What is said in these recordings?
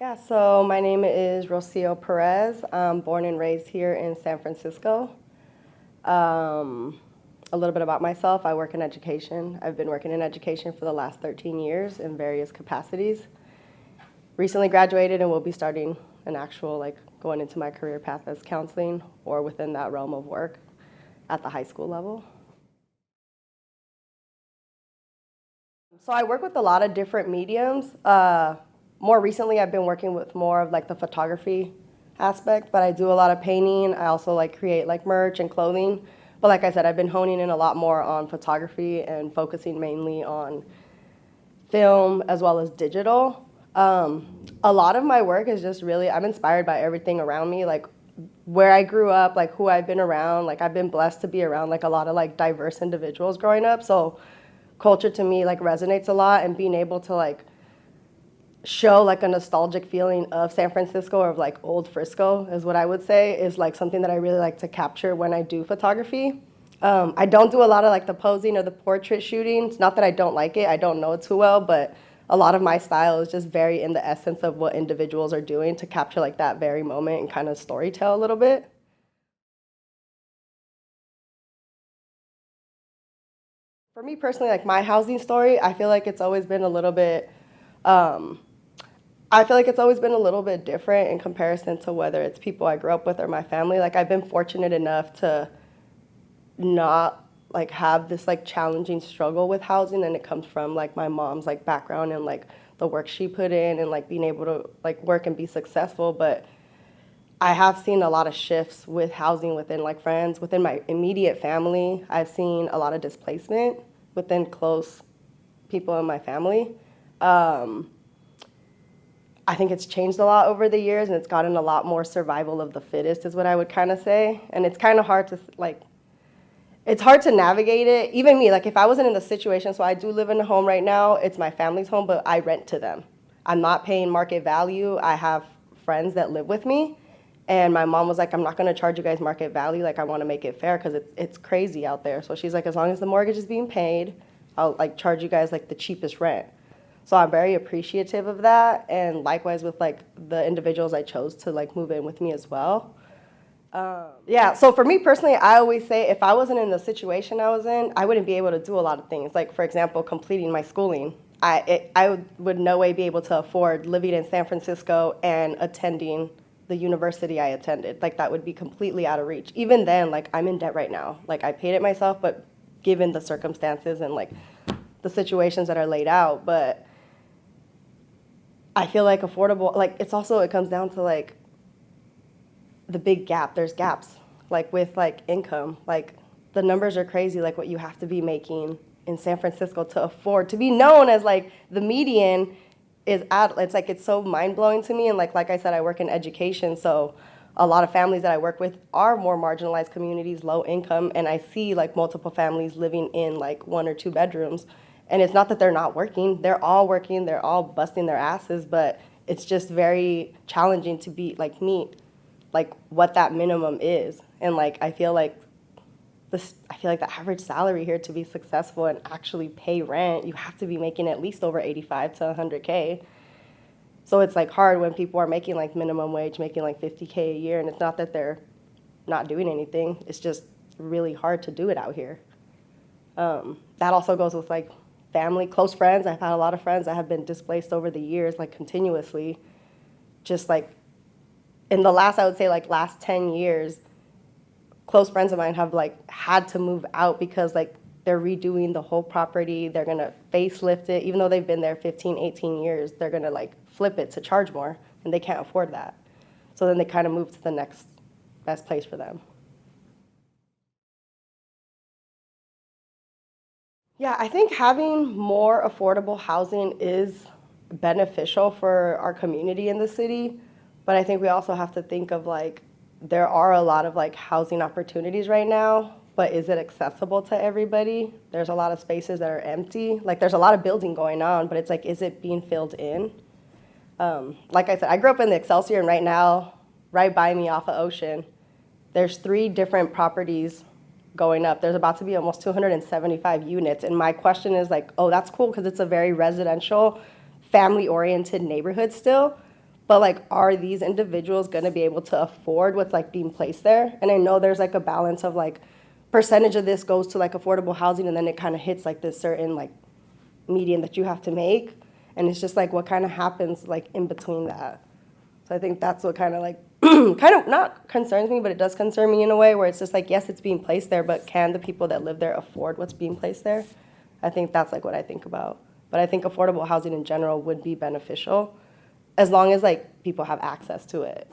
Yeah, so my name is Rocio Perez. I'm born and raised here in San Francisco. Um, a little bit about myself, I work in education. I've been working in education for the last 13 years in various capacities. Recently graduated and will be starting an actual, going into my career path as counseling or within that realm of work at the high school level. So I work with a lot of different mediums. More recently, I've been working with more of the photography aspect, but I do a lot of painting. I also create merch and clothing. But like I said, I've been honing in a lot more on photography and focusing mainly on film as well as digital. A lot of my work is just really, I'm inspired by everything around me, where I grew up, who I've been around. I've been blessed to be around a lot of diverse individuals growing up. So culture to me resonates a lot, and being able to show a nostalgic feeling of San Francisco or of old Frisco is what I would say is something that I really like to capture when I do photography. I don't do a lot of the posing or the portrait shooting. It's not that I don't like it, I don't know it too well, but a lot of my style is just very in the essence of what individuals are doing to capture that very moment and kind of story tell a little bit. For me personally, my housing story, I feel like it's always been a little bit um, I feel like it's always been a little bit different in comparison to whether it's people I grew up with or my family. I've been fortunate enough to not have this challenging struggle with housing, and it comes from my mom's background and the work she put in and being able to work and be successful. But I have seen a lot of shifts with housing within friends, within my immediate family. I've seen a lot of displacement within close people in my family. Um, I think it's changed a lot over the years, and it's gotten a lot more survival of the fittest is what I would kind of say. And it's kind of hard to it's hard to navigate it. Even me, if I wasn't in the situation, so I do live in a home right now, it's my family's home, but I rent to them. I'm not paying market value. I have friends that live with me, and my mom was like, I'm not gonna charge you guys market value. I wanna make it fair because it's crazy out there. So she's like, as long as the mortgage is being paid, I'll charge you guys the cheapest rent. So I'm very appreciative of that, and likewise with the individuals I chose to move in with me as well. Yeah, so for me personally, I always say if I wasn't in the situation I was in, I wouldn't be able to do a lot of things. For example, completing my schooling. I would no way be able to afford living in San Francisco and attending the university I attended. That would be completely out of reach. Even then, I'm in debt right now. I paid it myself, but given the circumstances and the situations that are laid out, but I feel affordable, it's also, it comes down to the big gap. There's gaps, with income. The numbers are crazy, what you have to be making in San Francisco to afford, to be known as the median is at, it's so mind blowing to me. And like I said, I work in education. So a lot of families that I work with are more marginalized communities, low income. And I see multiple families living in one or two bedrooms. And it's not that they're not working, they're all busting their asses, but it's just very challenging to be meet what that minimum is. And I feel the average salary here to be successful and actually pay rent, you have to be making at least over 85 to 100K. So it's hard when people are making minimum wage, making 50K a year, and it's not that they're not doing anything, it's just really hard to do it out here. That also goes with family, close friends. I've had a lot of friends that have been displaced over the years, continuously. Just in the last, I would say last 10 years, close friends of mine have had to move out because they're redoing the whole property. They're gonna facelift it, even though they've been there 15, 18 years, they're gonna flip it to charge more, and they can't afford that. So then they kind of move to the next best place for them. Yeah, I think having more affordable housing is beneficial for our community in the city, but I think we also have to think of there are a lot of housing opportunities right now, but is it accessible to everybody? There's a lot of spaces that are empty. There's a lot of building going on, but it's is it being filled in? Like I said, I grew up in the Excelsior, and right now, right by me off of Ocean, there's 3 different properties going up. There's about to be almost 275 units. And my question is oh, that's cool because it's a very residential, family-oriented neighborhood still. but like, are these individuals going to be able to afford what's like being placed there? And I know there's like a balance of like percentage of this goes to like affordable housing, and then it kind of hits like this certain like median that you have to make, and it's just like what kind of happens like in between that. So I think that's what kind of like kind of not concerns me, but it does concern me in a way where it's just like, yes, it's being placed there, but can the people that live there afford what's being placed there? I think that's like what I think about. But I think affordable housing in general would be beneficial as long as like people have access to it.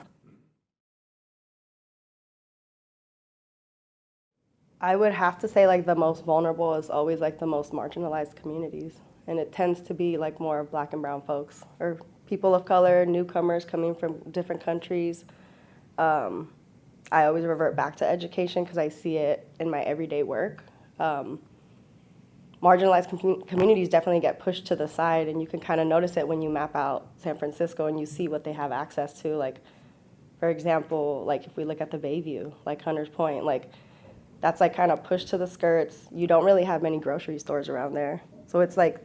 I would have to say like the most vulnerable is always like the most marginalized communities. And it tends to be like more Black and brown folks or people of color, newcomers coming from different countries. Um, I always revert back to education because I see it in my everyday work. Um, Marginalized communities definitely get pushed to the side, and you can kind of notice it when you map out San Francisco and you see what they have access to. Like, for example, like if we look at the Bayview, like Hunters Point, like that's like kind of pushed to the skirts. You don't really have many grocery stores around there. So it's like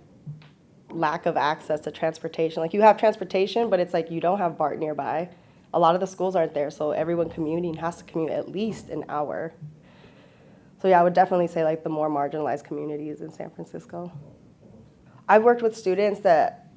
lack of access to transportation. Like you have transportation, but it's like you don't have BART nearby. A lot of the schools aren't there, so everyone commuting has to commute at least an hour. So yeah, I would definitely say like the more marginalized communities in San Francisco. I've worked with students that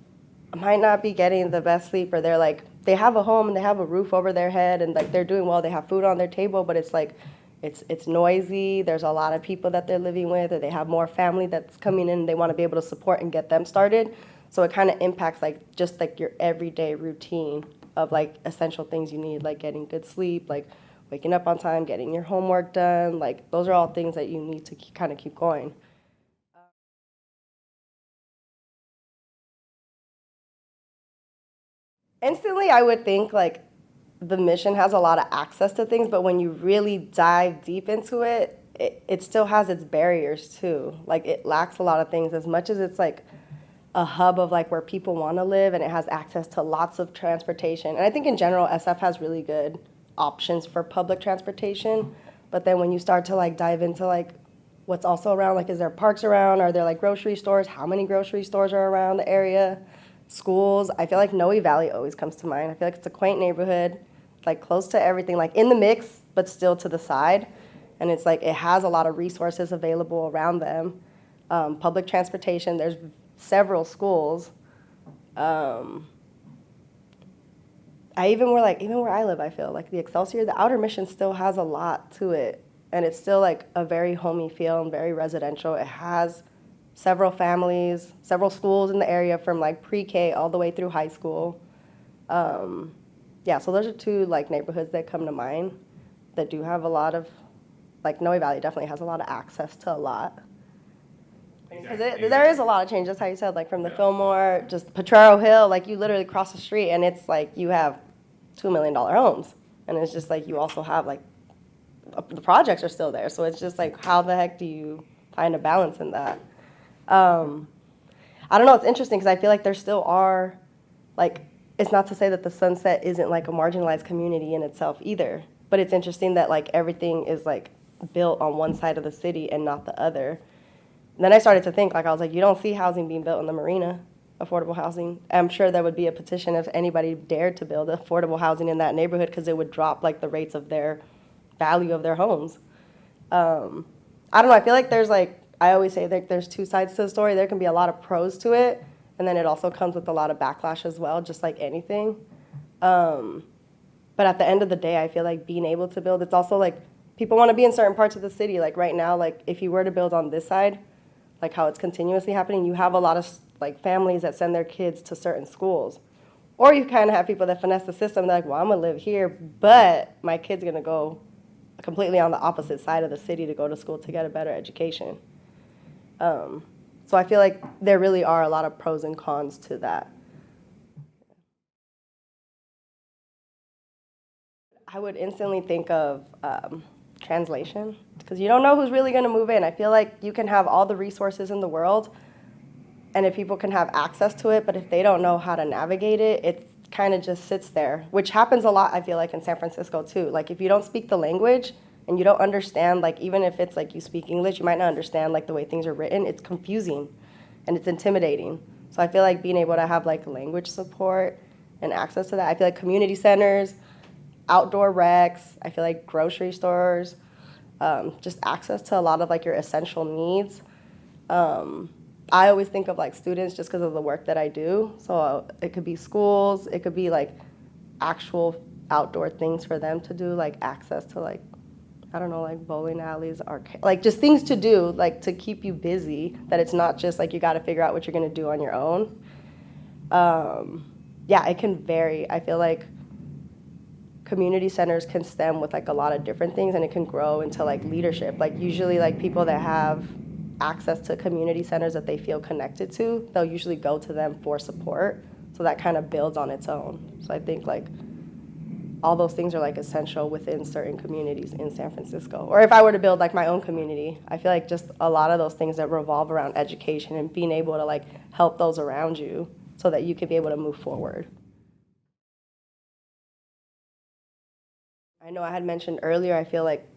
might not be getting the best sleep, or they're like, they have a home and they have a roof over their head and like they're doing well, they have food on their table, but it's like, it's noisy, there's a lot of people that they're living with, or they have more family that's coming in and they want to be able to support and get them started. So it kind of impacts like just like your everyday routine of like essential things you need, like getting good sleep, like waking up on time, getting your homework done, like those are all things that you need to kind of keep going. Instantly, I would think like the mission has a lot of access to things, but when you really dive deep into it, it still has its barriers too. Like it lacks a lot of things as much as it's like a hub of like where people want to live, and it has access to lots of transportation. And I think in general, SF has really good options for public transportation. But then when you start to like dive into like what's also around, like is there parks around? Are there like grocery stores? How many grocery stores are around the area? Schools. I feel like Noe Valley always comes to mind. I feel like it's a quaint neighborhood, like close to everything, like in the mix, but still to the side. And it's like it has a lot of resources available around them. Public transportation, there's several schools. Um, even where I live, I feel like the Excelsior, the Outer Mission still has a lot to it, and it's still like a very homey feel and very residential. It has several families, several schools in the area from like pre-K all the way through high school. Um, yeah, so those are two like neighborhoods that come to mind that do have a lot of, like Noe Valley definitely has a lot of access to a lot. Because there is a lot of change, just how you said, like from the Fillmore, just Potrero Hill, like you literally cross the street and it's like you have $2 million homes. And it's just like you also have like, the projects are still there. So it's just like, how the heck do you find a balance in that? Um, I don't know, it's interesting because I feel like there still are, like, it's not to say that the Sunset isn't like a marginalized community in itself either. But it's interesting that like everything is like built on one side of the city and not the other. And then I started to think, like, I was like, you don't see housing being built in the marina, affordable housing. I'm sure there would be a petition if anybody dared to build affordable housing in that neighborhood because it would drop, like, the rates of their value of their homes. I don't know, I feel like there's, like, I always say that there's two sides to the story. There can be a lot of pros to it, and then it also comes with a lot of backlash as well, just like anything. But at the end of the day, I feel like being able to build, it's also, like, people want to be in certain parts of the city. Like, right now, like, if you were to build on this side, like how it's continuously happening, you have a lot of like families that send their kids to certain schools. Or you kind of have people that finesse the system. They're like, well, I'm going to live here, but my kid's going to go completely on the opposite side of the city to go to school to get a better education. So I feel like there really are a lot of pros and cons to that. I would instantly think of translation, because you don't know who's really going to move in. I feel like you can have all the resources in the world, and if people can have access to it, but if they don't know how to navigate it, it kind of just sits there, which happens a lot, I feel like, in San Francisco too. Like if you don't speak the language and you don't understand, like even if it's like you speak English, you might not understand like the way things are written. It's confusing and it's intimidating. So I feel like being able to have like language support and access to that. I feel like community centers, outdoor recs, I feel like grocery stores, just access to a lot of like your essential needs. I always think of like students just because of the work that I do. So it could be schools, it could be like actual outdoor things for them to do, like access to like, I don't know, like bowling alleys, or like just things to do, like to keep you busy, that it's not just like you got to figure out what you're going to do on your own. Yeah, it can vary. I feel like community centers can stem with like a lot of different things, and it can grow into like leadership. Like usually like people that have access to community centers that they feel connected to, they'll usually go to them for support. So that kind of builds on its own. So I think like all those things are like essential within certain communities in San Francisco. Or if I were to build like my own community, I feel like just a lot of those things that revolve around education and being able to like help those around you so that you can be able to move forward. I know I had mentioned earlier, I feel like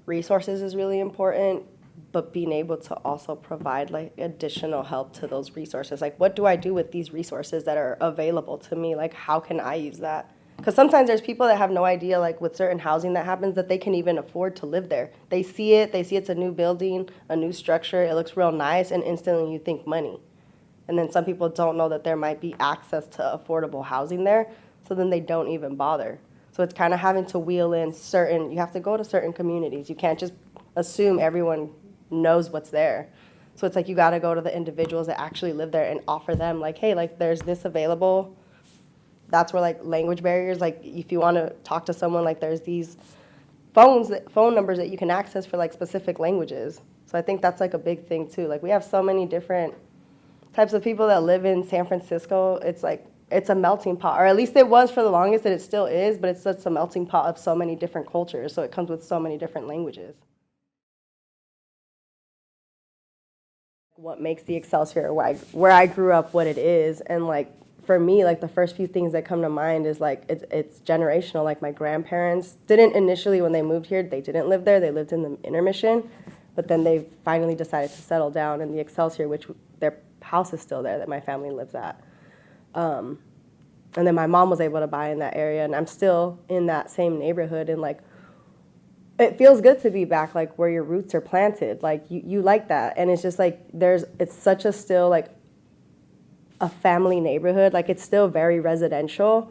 resources is really important, but being able to also provide like additional help to those resources. Like, what do I do with these resources that are available to me? Like, how can I use that? Because sometimes there's people that have no idea, like with certain housing that happens, that they can even afford to live there. They see it's a new building, a new structure, it looks real nice, and instantly you think money. And then some people don't know that there might be access to affordable housing there, so then they don't even bother. So it's kind of having to wheel in you have to go to certain communities. You can't just assume everyone knows what's there. So it's like you got to go to the individuals that actually live there and offer them like, hey, like there's this available. That's where like language barriers, like if you want to talk to someone, like there's these phone numbers that you can access for like specific languages. So I think that's like a big thing too. Like we have so many different types of people that live in San Francisco. It's like it's a melting pot, or at least it was for the longest, and it still is, but it's such a melting pot of so many different cultures. So it comes with so many different languages. What makes the Excelsior where I grew up what it is, and like for me, like the first few things that come to mind is like it's generational. Like my grandparents didn't initially, when they moved here, they didn't live there. They lived in the Intermission, but then they finally decided to settle down in the Excelsior, which their house is still there that my family lives at. And then my mom was able to buy in that area, and I'm still in that same neighborhood, and like it feels good to be back like where your roots are planted. Like you like that, and it's just like it's such a still like a family neighborhood. Like it's still very residential.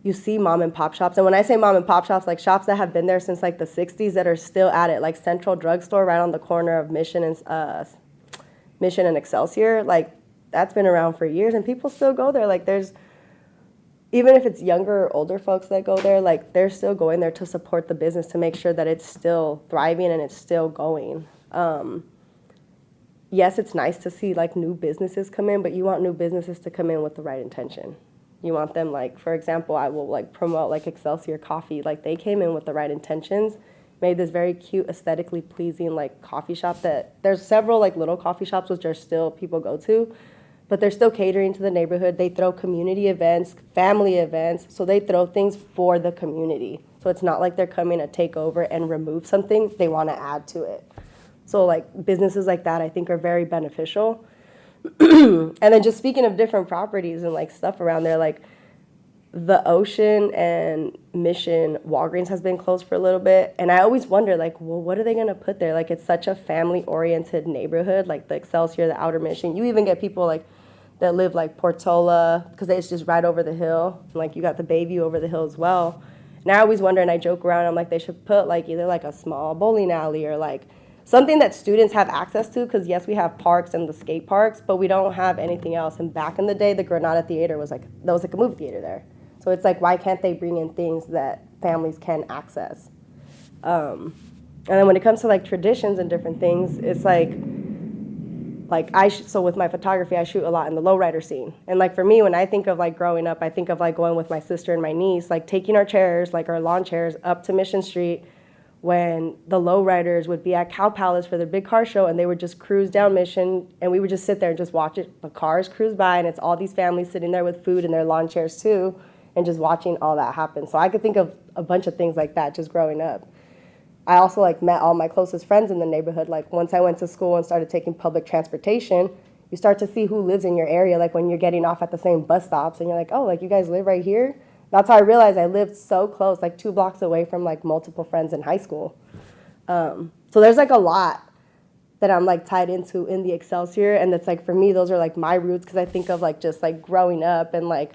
You see mom and pop shops, and when I say mom and pop shops, like shops that have been there since like the 60s that are still at it, like Central Drugstore right on the corner of Mission and Excelsior. Like that's been around for years, and people still go there. Like there's, even if it's younger or older folks that go there, like they're still going there to support the business, to make sure that it's still thriving and it's still going. Yes, it's nice to see like new businesses come in, but you want new businesses to come in with the right intention. You want them, like, for example, I will like promote like Excelsior Coffee. Like they came in with the right intentions, made this very cute, aesthetically pleasing like coffee shop that there's several like little coffee shops which are still people go to, but they're still catering to the neighborhood. They throw community events, family events, so they throw things for the community. So it's not like they're coming to take over and remove something, they want to add to it. So like businesses like that I think are very beneficial. And then just speaking of different properties and like stuff around there, like the Ocean and Mission Walgreens has been closed for a little bit, and I always wonder like, well, what are they gonna put there? Like it's such a family-oriented neighborhood, like the Excelsior, the Outer Mission. You even get people like that live like Portola, because it's just right over the hill. Like you got the Bayview over the hill as well. And I always wonder, and I joke around, I'm like, they should put like either like a small bowling alley or like something that students have access to, because yes, we have parks and the skate parks, but we don't have anything else. And back in the day, the Granada Theater was like a movie theater there. So it's like, why can't they bring in things that families can access? And then when it comes to like traditions and different things, it's like so with my photography, I shoot a lot in the lowrider scene. And like for me, when I think of like growing up, I think of like going with my sister and my niece, like taking our chairs, like our lawn chairs, up to Mission Street, when the lowriders would be at Cow Palace for their big car show, and they would just cruise down Mission, and we would just sit there and just watch it. The cars cruise by, and it's all these families sitting there with food in their lawn chairs too, and just watching all that happen. So I could think of a bunch of things like that just growing up. I also like met all my closest friends in the neighborhood. Like once I went to school and started taking public transportation, you start to see who lives in your area, like when you're getting off at the same bus stops and you're like, oh, like you guys live right here? That's how I realized I lived so close, like 2 blocks away from like multiple friends in high school. So there's like a lot that I'm like tied into in the Excelsior, and it's like for me those are like my roots, because I think of like just like growing up and like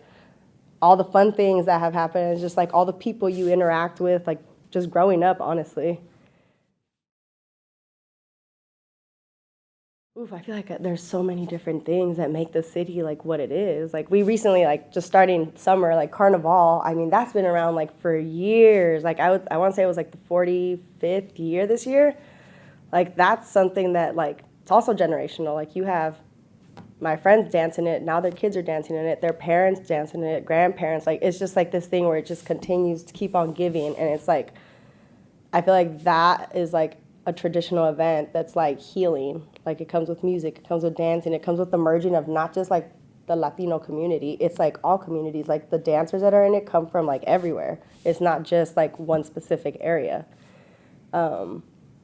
all the fun things that have happened, and just like all the people you interact with, like just growing up, honestly. Oof, I feel like there's so many different things that make the city like what it is. Like we recently, like just starting summer, like Carnival. I mean, that's been around like for years. Like I want to say it was like the 45th year this year. Like that's something that like it's also generational. Like you have my friends dancing it, now their kids are dancing in it, their parents dancing in it, grandparents. Like it's just like this thing where it just continues to keep on giving, and it's like I feel like that is like a traditional event that's like healing. Like it comes with music, it comes with dancing, it comes with the merging of not just like the Latino community. It's like all communities. Like the dancers that are in it come from like everywhere. It's not just like one specific area.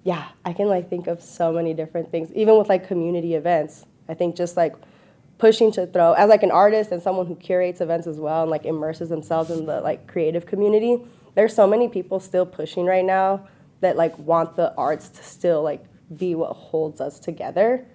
Yeah, I can like think of so many different things, even with like community events. I think just like pushing to throw, as like an artist and someone who curates events as well and like immerses themselves in the like creative community, there's so many people still pushing right now that like want the arts to still like be what holds us together.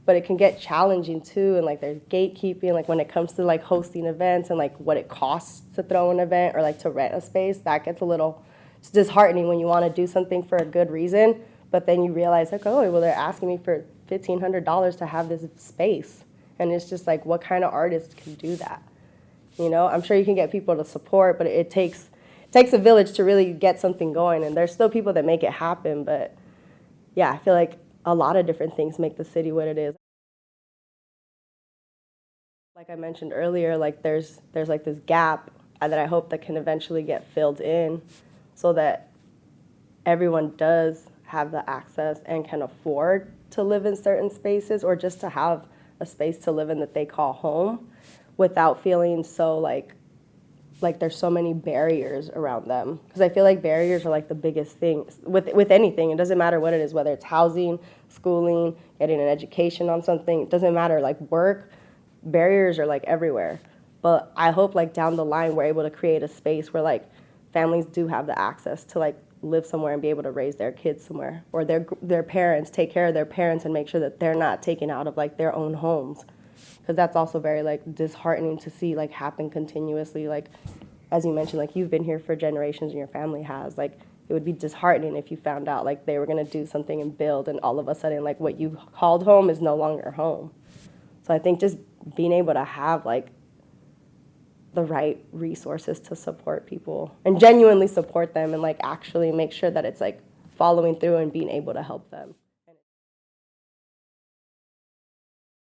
But it can get challenging too, and like there's gatekeeping, like when it comes to like hosting events and like what it costs to throw an event or like to rent a space. That gets a little, it's disheartening when you want to do something for a good reason, but then you realize like, oh, well, they're asking me for $1,500 to have this space. And it's just like, what kind of artist can do that? You know, I'm sure you can get people to support, but it takes a village to really get something going. And there's still people that make it happen. But yeah, I feel like a lot of different things make the city what it is. Like I mentioned earlier, like there's like this gap that I hope that can eventually get filled in, so that everyone does have the access and can afford to live in certain spaces, or just to have a space to live in that they call home, without feeling so like there's so many barriers around them. Because I feel like barriers are like the biggest thing with anything. It doesn't matter what it is, whether it's housing, schooling, getting an education on something. It doesn't matter, like work, barriers are like everywhere. But I hope like down the line we're able to create a space where like families do have the access to like live somewhere and be able to raise their kids somewhere, or their parents take care of their parents and make sure that they're not taken out of like their own homes, because that's also very like disheartening to see like happen continuously. Like as you mentioned, like you've been here for generations and your family has, like it would be disheartening if you found out like they were going to do something and build, and all of a sudden like what you called home is no longer home. So I think just being able to have like the right resources to support people and genuinely support them, and like actually make sure that it's like following through and being able to help them.